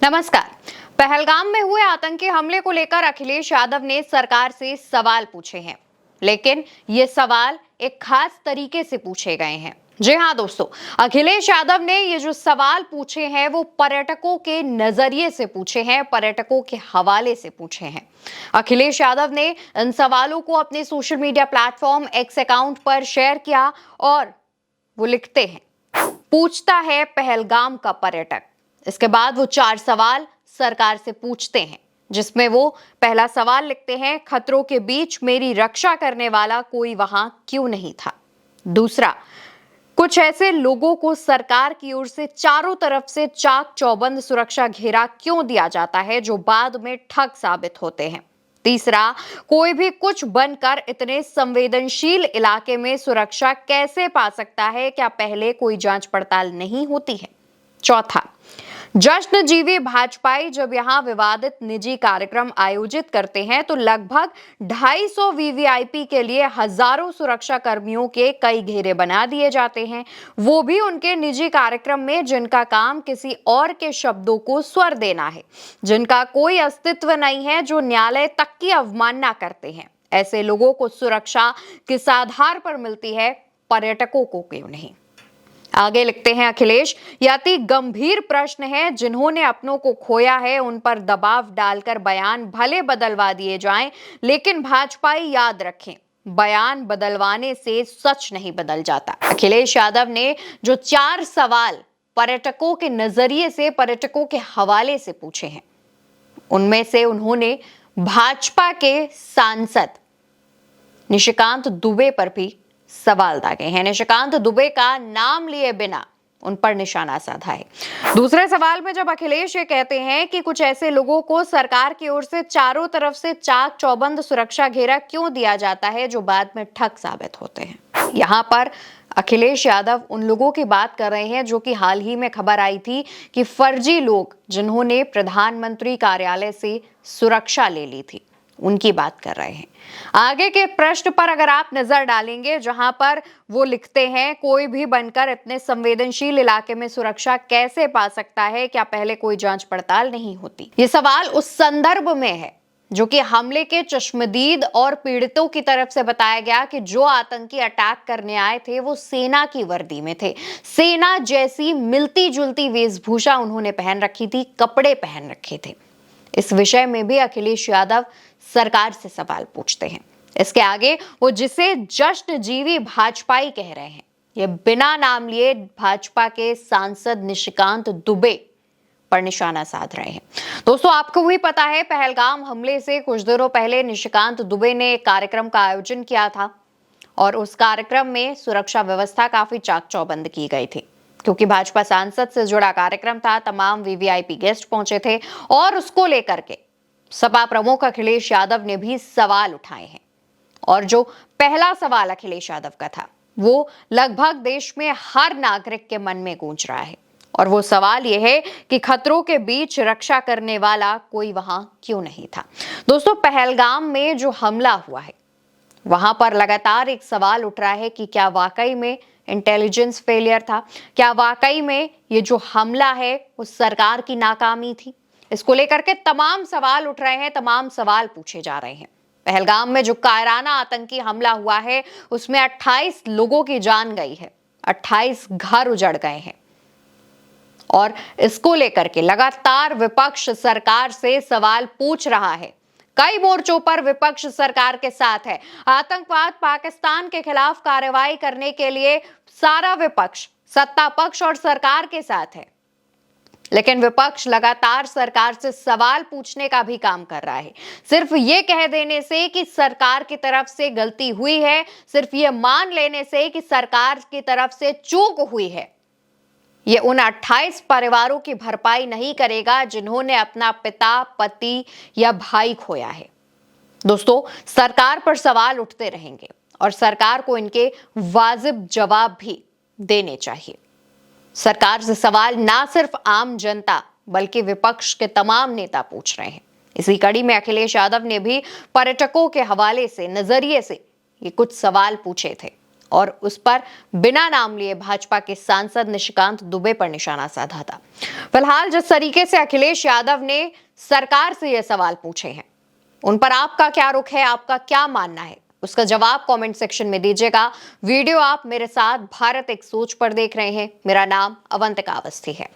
नमस्कार। पहलगाम में हुए आतंकी हमले को लेकर अखिलेश यादव ने सरकार से सवाल पूछे हैं, लेकिन ये सवाल एक खास तरीके से पूछे गए हैं। जी हाँ दोस्तों, अखिलेश यादव ने ये जो सवाल पूछे हैं वो पर्यटकों के नजरिए से पूछे हैं, पर्यटकों के हवाले से पूछे हैं। अखिलेश यादव ने इन सवालों को अपने social media platform x account पर शेयर किया और वो लिखते हैं, पूछता है पहलगाम का पर्यटक। इसके बाद वो 4 सवाल सरकार से पूछते हैं, जिसमें वो पहला सवाल लिखते हैं, खतरों के बीच मेरी रक्षा करने वाला कोई वहां क्यों नहीं था। दूसरा, कुछ ऐसे लोगों को सरकार की ओर से चारों तरफ से चाक चौबंद सुरक्षा घेरा क्यों दिया जाता है, जो बाद में ठग साबित होते हैं। तीसरा, कोई भी कुछ बनकर इतने संवेदनशील इलाके में सुरक्षा कैसे पा सकता है, क्या पहले कोई जांच पड़ताल नहीं होती है। चौथा, जश्नजीवी भाजपाई जब यहां विवादित निजी कार्यक्रम आयोजित करते हैं तो लगभग 250 वीवीआईपी के लिए हजारों सुरक्षा कर्मियों के कई घेरे बना दिए जाते हैं, वो भी उनके निजी कार्यक्रम में जिनका काम किसी और के शब्दों को स्वर देना है, जिनका कोई अस्तित्व नहीं है, जो न्यायालय तक की अवमानना करते हैं। ऐसे लोगों को सुरक्षा किस आधार पर मिलती है, पर्यटकों को क्यों नहीं। आगे लिखते हैं अखिलेश, यह अति गंभीर प्रश्न है। जिन्होंने अपनों को खोया है उन पर दबाव डालकर बयान भले बदलवा दिए जाएं, लेकिन भाजपाई याद रखें, बयान बदलवाने से सच नहीं बदल जाता। अखिलेश यादव ने जो 4 सवाल पर्यटकों के नजरिए से, पर्यटकों के हवाले से पूछे हैं, उनमें से उन्होंने भाजपा के सांसद निशिकांत दुबे पर भी सवाल दागे हैं। निशिकांत दुबे का नाम लिए बिना उन पर निशाना साधा है। दूसरे सवाल में जब अखिलेश ये कहते हैं कि कुछ ऐसे लोगों को सरकार की ओर से चारों तरफ से चाक चौबंद सुरक्षा घेरा क्यों दिया जाता है, जो बाद में ठग साबित होते हैं। यहाँ पर अखिलेश यादव उन लोगों की बात कर रहे हैं जो कि हाल ही में खबर आई थी कि फर्जी लोग जिन्होंने प्रधानमंत्री कार्यालय से सुरक्षा ले ली थी, उनकी बात कर रहे हैं। आगे के प्रश्न पर अगर आप नजर डालेंगे, जहां पर वो लिखते हैं, कोई भी बनकर इतने संवेदनशील इलाके में सुरक्षा कैसे पा सकता है, क्या पहले कोई जांच पड़ताल नहीं होती। ये सवाल उस संदर्भ में है जो कि हमले के चश्मदीद और पीड़ितों की तरफ से बताया गया कि जो आतंकी अटैक करने आए थे वो सेना की वर्दी में थे, सेना जैसी मिलती जुलती वेशभूषा उन्होंने पहन रखी थी, कपड़े पहन रखे थे। इस विषय में भी अखिलेश यादव सरकार से सवाल पूछते हैं। इसके आगे वो जिसे जश्नजीवी भाजपाई कह रहे हैं, ये बिना नाम लिए भाजपा के सांसद निशिकांत दुबे पर निशाना साध रहे हैं। दोस्तों, आपको भी पता है, पहलगाम हमले से कुछ दिनों पहले निशिकांत दुबे ने एक कार्यक्रम का आयोजन किया था और उस कार्यक्रम में सुरक्षा व्यवस्था काफी चाक चौबंद की गई थी, क्योंकि भाजपा सांसद से जुड़ा कार्यक्रम था। तमाम वीवीआईपी गेस्ट पहुंचे थे और उसको लेकर के सपा प्रमुख अखिलेश यादव ने भी सवाल उठाए हैं। और जो पहला सवाल अखिलेश यादव का था, वो लगभग देश में हर नागरिक के मन में गूंज रहा है, और वो सवाल ये है कि खतरों के बीच रक्षा करने वाला कोई वहां क्यों नहीं था। दोस्तों, पहलगाम में जो हमला हुआ है, वहां पर लगातार एक सवाल उठ रहा है कि क्या वाकई में इंटेलिजेंस फेलियर था, क्या वाकई में ये जो हमला है वो सरकार की नाकामी थी। इसको लेकर के तमाम सवाल उठ रहे हैं, तमाम सवाल पूछे जा रहे हैं। पहलगाम में जो कायराना आतंकी हमला हुआ है उसमें 28 लोगों की जान गई है, 28 घर उजड़ गए हैं, और इसको लेकर के लगातार विपक्ष सरकार से सवाल पूछ रहा है। कई मोर्चों पर विपक्ष सरकार के साथ है। आतंकवाद पाकिस्तान के खिलाफ कार्रवाई करने के लिए सारा विपक्ष सत्ता पक्ष और सरकार के साथ है, लेकिन विपक्ष लगातार सरकार से सवाल पूछने का भी काम कर रहा है। सिर्फ ये कह देने से कि सरकार की तरफ से गलती हुई है, सिर्फ ये मान लेने से कि सरकार की तरफ से चूक हुई है, ये उन 28 परिवारों की भरपाई नहीं करेगा जिन्होंने अपना पिता, पति या भाई खोया है। दोस्तों, सरकार पर सवाल उठते रहेंगे और सरकार को इनके वाजिब जवाब भी देने चाहिए। सरकार से सवाल ना सिर्फ आम जनता बल्कि विपक्ष के तमाम नेता पूछ रहे हैं। इसी कड़ी में अखिलेश यादव ने भी पर्यटकों के हवाले से, नजरिए से ये कुछ सवाल पूछे थे और उस पर बिना नाम लिए भाजपा के सांसद निशिकांत दुबे पर निशाना साधा था। फिलहाल जिस तरीके से अखिलेश यादव ने सरकार से ये सवाल पूछे हैं, उन पर आपका क्या रुख है, आपका क्या मानना है, उसका जवाब कमेंट सेक्शन में दीजिएगा। वीडियो आप मेरे साथ भारत एक सोच पर देख रहे हैं। मेरा नाम अवंतिका अवस्थी है।